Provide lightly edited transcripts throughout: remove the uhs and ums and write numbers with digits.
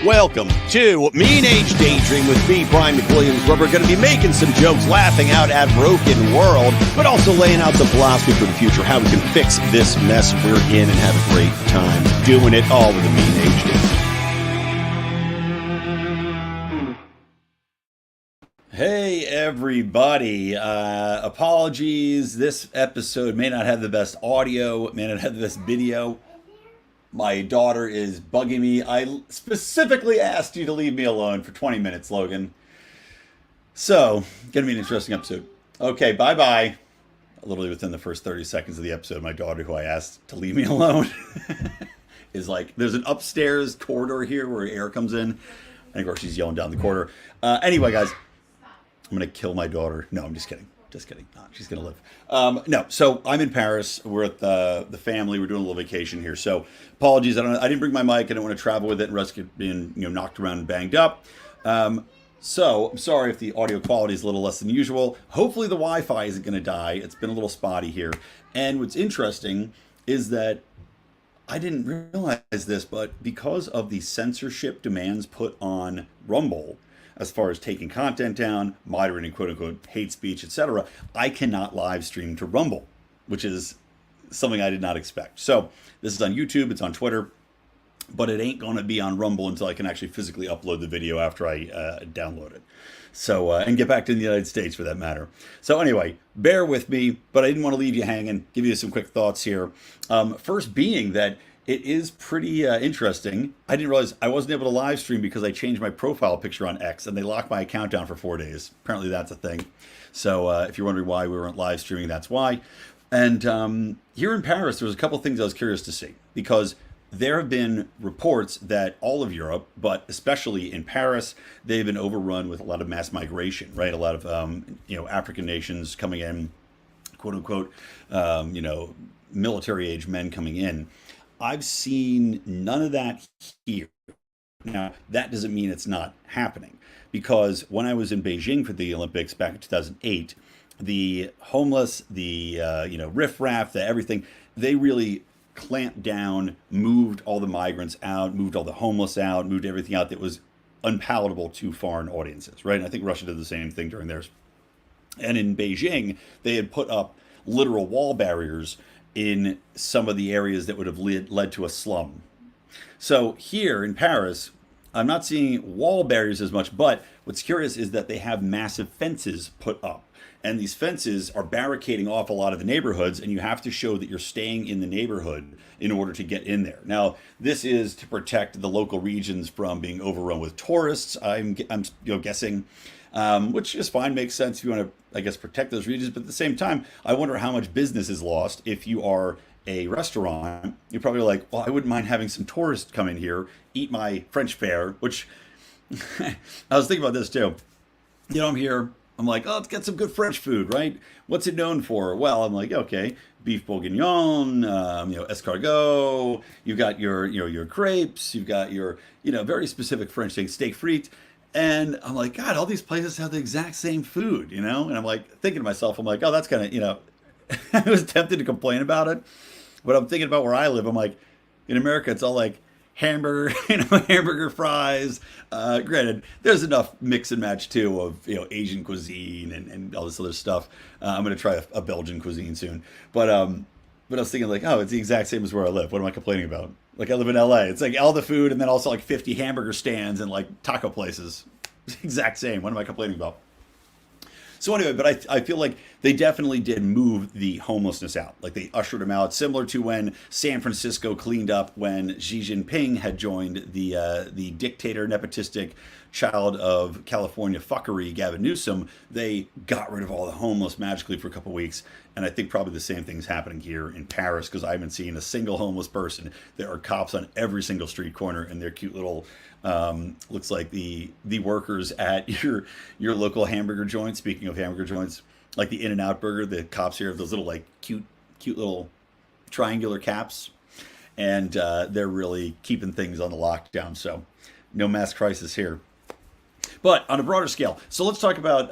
Welcome to Mean Age Daydream with Big Pharma McWilliams, where we're going to be making some jokes, laughing out at broken world, but also laying out some philosophy for the future, how we can fix this mess we're in and have a great time doing it all with a Mean Age Daydream. Hey everybody, apologies, this episode may not have the best audio, may not have the best video. My daughter is bugging me. I specifically asked you to leave me alone for 20 minutes, Logan. So, gonna be an interesting episode. Okay, bye-bye. Literally within the first 30 seconds of the episode, my daughter, who I asked to leave me alone, is like, there's an upstairs corridor here where air comes in. And of course, she's yelling down the corridor. Anyway, guys, I'm gonna kill my daughter. No, I'm just kidding. Just kidding. No, she's gonna live. No, so I'm in Paris. We're at the family. We're doing a little vacation here. So apologies. I didn't bring my mic. I didn't want to travel with it and risk it being knocked around and banged up. So I'm sorry if the audio quality is a little less than usual. Hopefully the Wi-Fi isn't going to die. It's been a little spotty here. And what's interesting is that I didn't realize this, but because of the censorship demands put on Rumble, as far as taking content down, moderating quote-unquote hate speech, etc., I cannot live stream to Rumble, which is something I did not expect. So this is on YouTube, it's on Twitter, but it ain't going to be on Rumble until I can actually physically upload the video after I download it. So, and get back to the United States for that matter. So anyway, bear with me, but I didn't want to leave you hanging, give you some quick thoughts here. First being that it is pretty interesting. I didn't realize I wasn't able to live stream because I changed my profile picture on X and they locked my account down for 4 days. Apparently that's a thing. So if you're wondering why we weren't live streaming, that's why. And here in Paris, there was a couple things I was curious to see because there have been reports that all of Europe, but especially in Paris, they've been overrun with a lot of mass migration, right? A lot of, African nations coming in, quote unquote, military age men coming in. I've seen none of that here. Now, that doesn't mean it's not happening because when I was in Beijing for the Olympics back in 2008, the homeless, the, riffraff, the everything, they really clamped down, moved all the migrants out, moved all the homeless out, moved everything out that was unpalatable to foreign audiences, right? And I think Russia did the same thing during theirs. And in Beijing, they had put up literal wall barriers in some of the areas that would have led to a slum. So here in Paris, I'm not seeing wall barriers as much, but what's curious is that they have massive fences put up. And these fences are barricading off a lot of the neighborhoods, and you have to show that you're staying in the neighborhood in order to get in there. Now, this is to protect the local regions from being overrun with tourists, I'm guessing. Which is fine, makes sense if you want to, I guess, protect those regions. But at the same time, I wonder how much business is lost if you are a restaurant. You're probably like, well, I wouldn't mind having some tourists come in here, eat my French fare, which I was thinking about this too. I'm here. I'm like, oh, let's get some good French food, right? What's it known for? Well, I'm like, okay, beef bourguignon, escargot. You've got your crepes. You've got your, very specific French thing, steak frites. And I'm like, God, all these places have the exact same food, And I'm like, thinking to myself, I'm like, oh, that's kind of, I was tempted to complain about it. But I'm thinking about where I live. I'm like, in America, it's all like hamburger, hamburger fries. Granted, there's enough mix and match, too, of, Asian cuisine and all this other stuff. I'm going to try a Belgian cuisine soon. But I was thinking like, oh, it's the exact same as where I live. What am I complaining about? Like I live in LA. It's like all the food and then also like 50 hamburger stands and like taco places. It's the exact same. What am I complaining about? So anyway, but I feel like they definitely did move the homelessness out. Like they ushered them out, similar to when San Francisco cleaned up when Xi Jinping had joined the dictator, nepotistic child of California fuckery, Gavin Newsom. They got rid of all the homeless magically for a couple of weeks. And I think probably the same thing's happening here in Paris because I haven't seen a single homeless person. There are cops on every single street corner and they're cute little, looks like the workers at your local hamburger joint. Speaking of hamburger joints, like the In-N-Out burger, the cops here have those little like cute little triangular caps. And they're really keeping things on the lockdown. So no mass crisis here. But on a broader scale, so let's talk about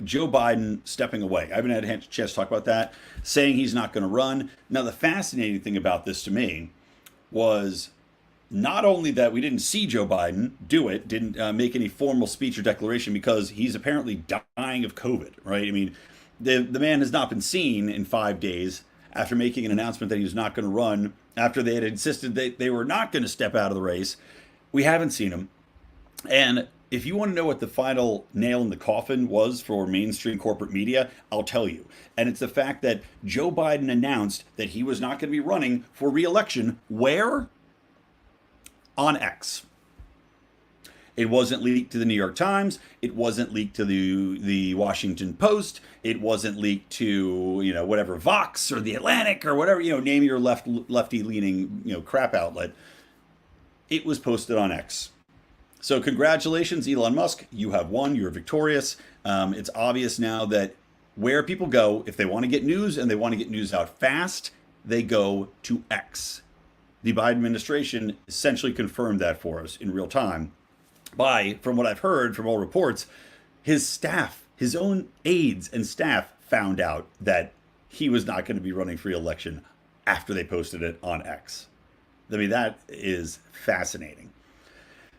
Joe Biden stepping away. I haven't had a chance to talk about that, saying he's not going to run. Now, the fascinating thing about this to me was not only that we didn't see Joe Biden do it, didn't make any formal speech or declaration because he's apparently dying of COVID, right? I mean, the man has not been seen in 5 days after making an announcement that he was not going to run, after they had insisted they were not going to step out of the race. We haven't seen him. And if you want to know what the final nail in the coffin was for mainstream corporate media, I'll tell you. And it's the fact that Joe Biden announced that he was not going to be running for re-election. Where? On X. It wasn't leaked to the New York Times. It wasn't leaked to the Washington Post. It wasn't leaked to, whatever, Vox or the Atlantic or whatever, name your lefty leaning, crap outlet. It was posted on X. So congratulations, Elon Musk. You have won. You're victorious. It's obvious now that where people go, if they want to get news and they want to get news out fast, they go to X. The Biden administration essentially confirmed that for us in real time by, from what I've heard from all reports, his staff, his own aides and staff found out that he was not going to be running for re-election after they posted it on X. I mean, that is fascinating.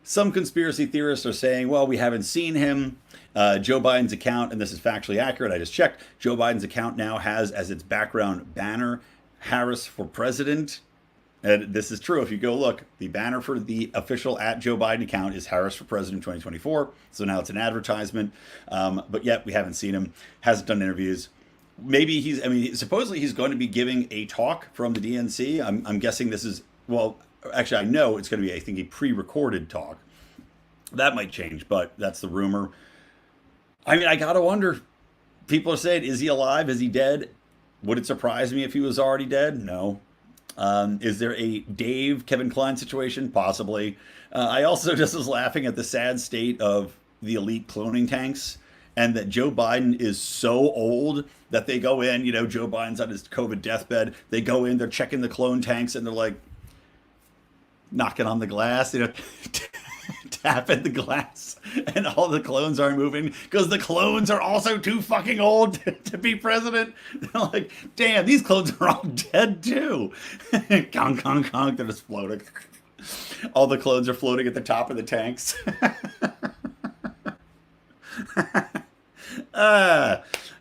Some conspiracy theorists are saying, well, we haven't seen him. Joe Biden's account, and this is factually accurate, I just checked, Joe Biden's account now has as its background banner, Harris for president. And this is true. If you go look, the banner for the official @Joe Biden account is Harris for president 2024. So now it's an advertisement. But yet we haven't seen him, hasn't done interviews. Maybe supposedly he's going to be giving a talk from the DNC. I'm guessing this is, well, actually, I know it's going to be, I think, a pre-recorded talk. That might change, but that's the rumor. I mean, I got to wonder. People are saying, is he alive? Is he dead? Would it surprise me if he was already dead? No. Is there a Kevin Kline situation? Possibly. I also just was laughing at the sad state of the elite cloning tanks, and that Joe Biden is so old that they go in, Joe Biden's on his COVID deathbed. They go in, they're checking the clone tanks, and they're like, knocking on the glass, tapping the glass, and all the clones aren't moving because the clones are also too fucking old to be president. They're like, damn, these clones are all dead too. Conk, conk, conk, they're just floating. All the clones are floating at the top of the tanks.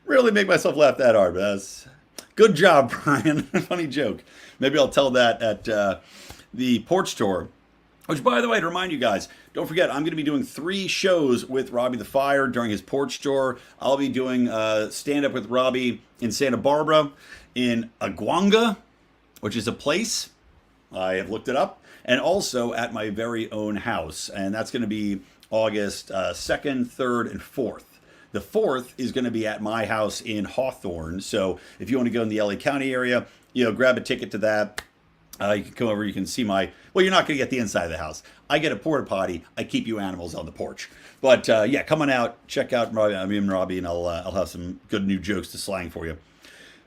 Really make myself laugh that hard, but that's good job, Brian. Funny joke. Maybe I'll tell that at the porch tour, which, by the way, to remind you guys, don't forget, I'm going to be doing 3 shows with Robbie the Fire during his porch tour. I'll be doing stand-up with Robbie in Santa Barbara, in Aguanga, which is a place. I have looked it up. And also at my very own house. And that's going to be August 2nd, 3rd, and 4th. The 4th is going to be at my house in Hawthorne. So if you want to go in the LA County area, grab a ticket to that. You can come over, you can see well, you're not going to get the inside of the house. I get a porta potty. I keep you animals on the porch. But yeah, come on out, check out me and Robbie, and I'll have some good new jokes to slang for you.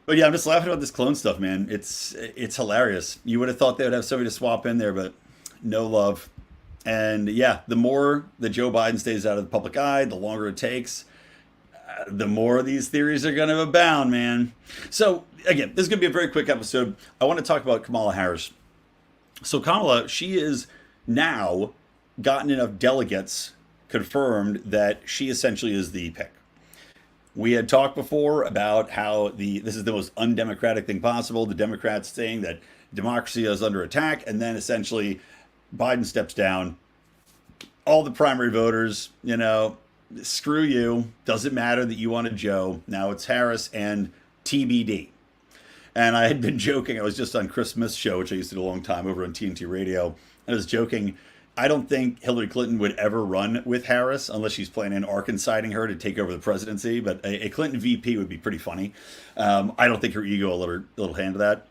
But yeah, I'm just laughing about this clone stuff, man. It's hilarious. You would have thought they would have somebody to swap in there, but no love. And yeah, the more that Joe Biden stays out of the public eye, the longer it takes, the more these theories are going to abound, man. So again, this is going to be a very quick episode. I want to talk about Kamala Harris. So Kamala, she is now gotten enough delegates confirmed that she essentially is the pick. We had talked before about how this is the most undemocratic thing possible. The Democrats saying that democracy is under attack, and then essentially Biden steps down. All the primary voters, screw you. Doesn't matter that you wanted Joe. Now it's Harris and TBD. And I had been joking. I was just on Chris Smith's show, which I used to do a long time over on TNT Radio. I was joking. I don't think Hillary Clinton would ever run with Harris unless she's planning on Arkansiding her to take over the presidency. But a Clinton VP would be pretty funny. I don't think her ego will let her little hand to that.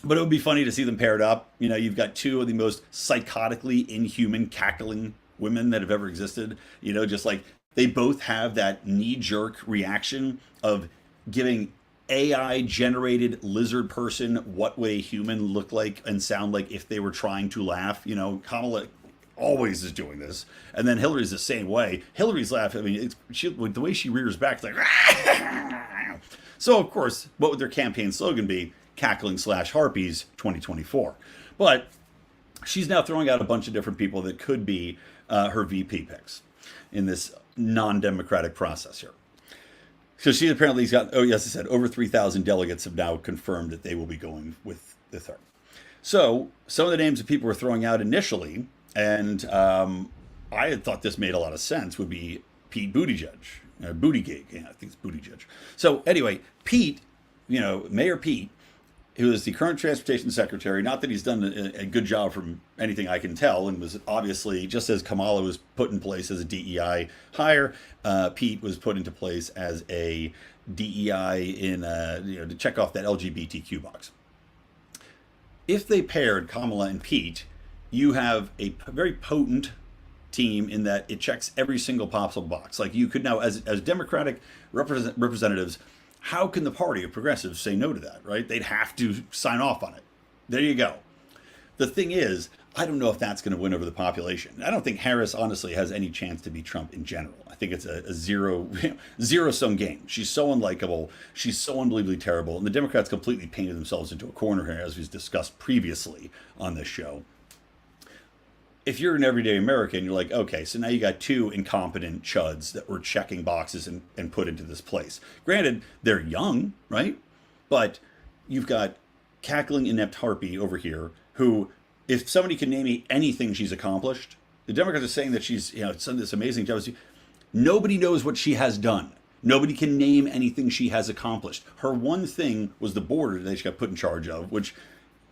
But it would be funny to see them paired up. You've got 2 of the most psychotically inhuman, cackling women that have ever existed. Just like they both have that knee-jerk reaction of giving AI-generated lizard person what would a human look like and sound like if they were trying to laugh. Kamala always is doing this. And then Hillary's the same way. Hillary's laughing. I mean, the way she rears back, it's like... So, of course, what would their campaign slogan be? Cackling / Harpies 2024. But she's now throwing out a bunch of different people that could be her VP picks in this non-democratic process here. So she apparently has got, oh yes, I said over 3,000 delegates have now confirmed that they will be going with her. So some of the names that people were throwing out initially, and I had thought this made a lot of sense, would be Pete Buttigieg, Buttigieg, yeah, I think it's Buttigieg. So anyway, Pete, Mayor Pete, who is the current transportation secretary, not that he's done a good job from anything I can tell, and was obviously, just as Kamala was put in place as a DEI hire, Pete was put into place as a DEI to check off that LGBTQ box. If they paired Kamala and Pete, you have a very potent team in that it checks every single possible box. Like you could now, as Democratic representatives, how can the party of progressives say no to that, right? They'd have to sign off on it. There you go. The thing is, I don't know if that's going to win over the population. I don't think Harris honestly has any chance to beat Trump in general. I think it's a zero-sum game. She's so unlikable. She's so unbelievably terrible. And the Democrats completely painted themselves into a corner here, as we've discussed previously on this show. If you're an everyday American, you're like, okay, so now you got two incompetent chuds that were checking boxes and put into this place. Granted, they're young, right? But you've got cackling inept harpy over here who, if somebody can name me anything she's accomplished, the Democrats are saying that she's done this amazing job. Nobody knows what she has done. Nobody can name anything she has accomplished. Her one thing was the border that she got put in charge of, which,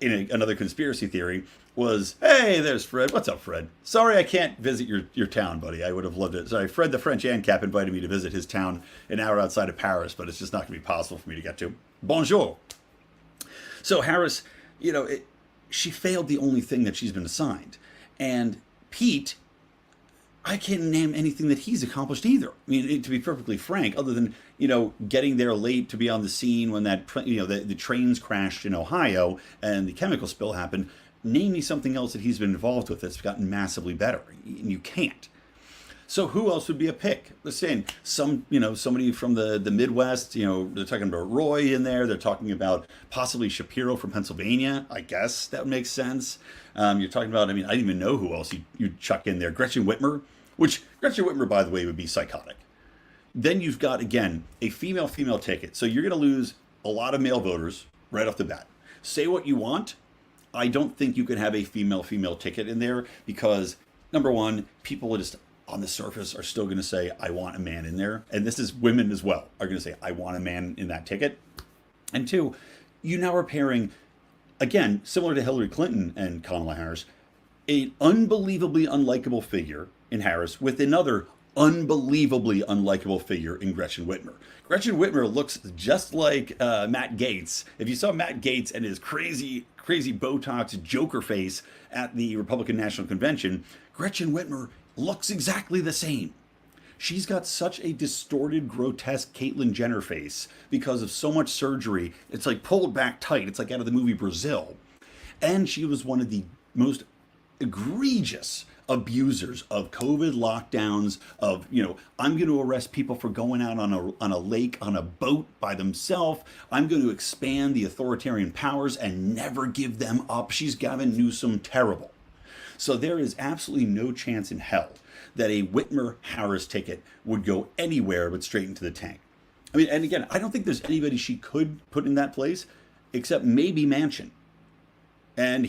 in another conspiracy theory, was, hey, there's Fred. What's up, Fred? Sorry I can't visit your town, buddy. I would have loved it. Sorry, Fred the French ANCAP invited me to visit his town an hour outside of Paris, but it's just not going to be possible for me to get to. Bonjour. So Harris, she failed the only thing that she's been assigned. And Pete, I can't name anything that he's accomplished either. I mean, to be perfectly frank, other than, getting there late to be on the scene when that, the trains crashed in Ohio and the chemical spill happened, name me something else that he's been involved with that's gotten massively better. And you can't. So who else would be a pick? Let's say somebody from the Midwest, they're talking about Roy in there. They're talking about possibly Shapiro from Pennsylvania. I guess that makes sense. You're talking about, I didn't even know who else you'd chuck in there. Gretchen Whitmer, which Gretchen Whitmer, by the way, would be psychotic. Then you've got, again, a female-female ticket. So you're going to lose a lot of male voters right off the bat. Say what you want. I don't think you can have a female-female ticket in there because, number one, people will just, on the surface, are still going to say, I want a man in there. And this is women as well are going to say, I want a man in that ticket. And two, you now are pairing, again, similar to Hillary Clinton and Kamala Harris, an unbelievably unlikable figure in Harris with another unbelievably unlikable figure in Gretchen Whitmer. Gretchen Whitmer looks just like Matt Gaetz. If you saw Matt Gaetz and his crazy Botox Joker face at the Republican National Convention, Gretchen Whitmer looks exactly the same. She's got such a distorted, grotesque Caitlyn Jenner face because of so much surgery. It's like pulled back tight. It's like out of the movie Brazil. And she was one of the most egregious abusers of COVID lockdowns, of, I'm going to arrest people for going out on a lake on a boat by themselves. I'm going to expand the authoritarian powers and never give them up. She's Gavin Newsom terrible. So there is absolutely no chance in hell that a Whitmer-Harris ticket would go anywhere but straight into the tank. And again, I don't think there's anybody she could put in that place except maybe Manchin. And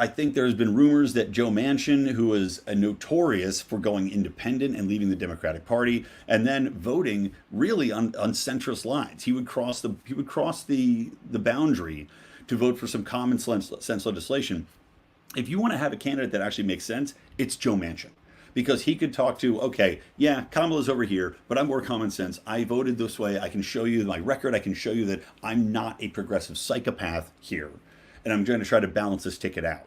I think there's been rumors that Joe Manchin, who is notorious for going independent and leaving the Democratic Party, and then voting really on centrist lines, he would cross the boundary to vote for some common sense legislation. If you want to have a candidate that actually makes sense, it's Joe Manchin. Because he could talk to, okay, yeah, Kamala's over here, but I'm more common sense. I voted this way. I can show you my record. I can show you that I'm not a progressive psychopath here. And I'm going to try to balance this ticket out.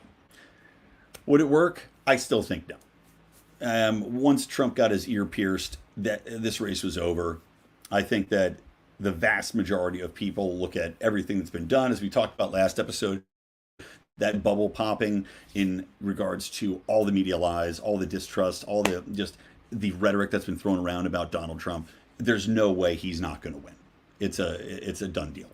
Would it work? I still think no. Once Trump got his ear pierced, this race was over. I think that the vast majority of people look at everything that's been done, as we talked about last episode, that bubble popping in regards to all the media lies, all the distrust, all the rhetoric that's been thrown around about Donald Trump. There's no way he's not going to win. It's a done deal.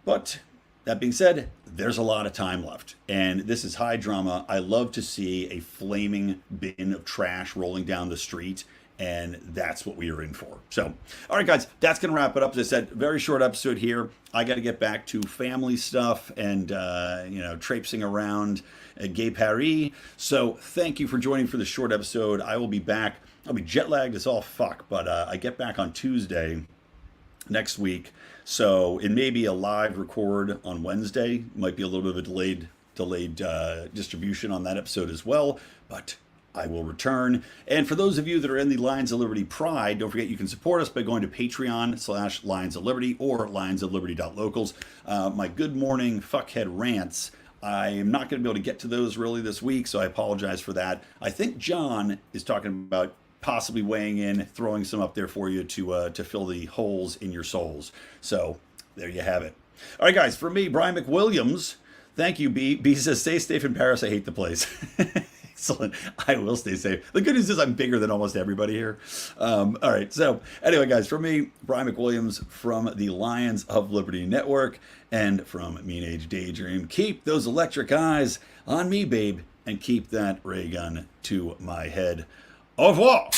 But That being said, there's a lot of time left, and this is high drama. I love to see a flaming bin of trash rolling down the street, and that's what we are in for. So, all right, guys, that's going to wrap it up. As I said, very short episode here. I got to get back to family stuff and, traipsing around Gay Paris. So, thank you for joining for the short episode. I will be back. I'll be jet lagged as all fuck, but I get back on Tuesday next week. So it may be a live record on Wednesday. Might be a little bit of a delayed distribution on that episode as well, but I will return. And for those of you that are in the Lions of Liberty Pride, don't forget you can support us by going to Patreon/Lions of Liberty or lionsofliberty.locals. My good morning fuckhead rants, I am not going to be able to get to those really this week, so I apologize for that. I think John is talking about possibly weighing in, throwing some up there for you to fill the holes in your souls. So there you have it. All right, guys, for me, Brian McWilliams, thank you, B. B says, stay safe in Paris. I hate the place. Excellent. I will stay safe. The good news is I'm bigger than almost everybody here. All right. So anyway, guys, for me, Brian McWilliams from the Lions of Liberty Network and from Mean Age Daydream, keep those electric eyes on me, babe, and keep that ray gun to my head. Au revoir.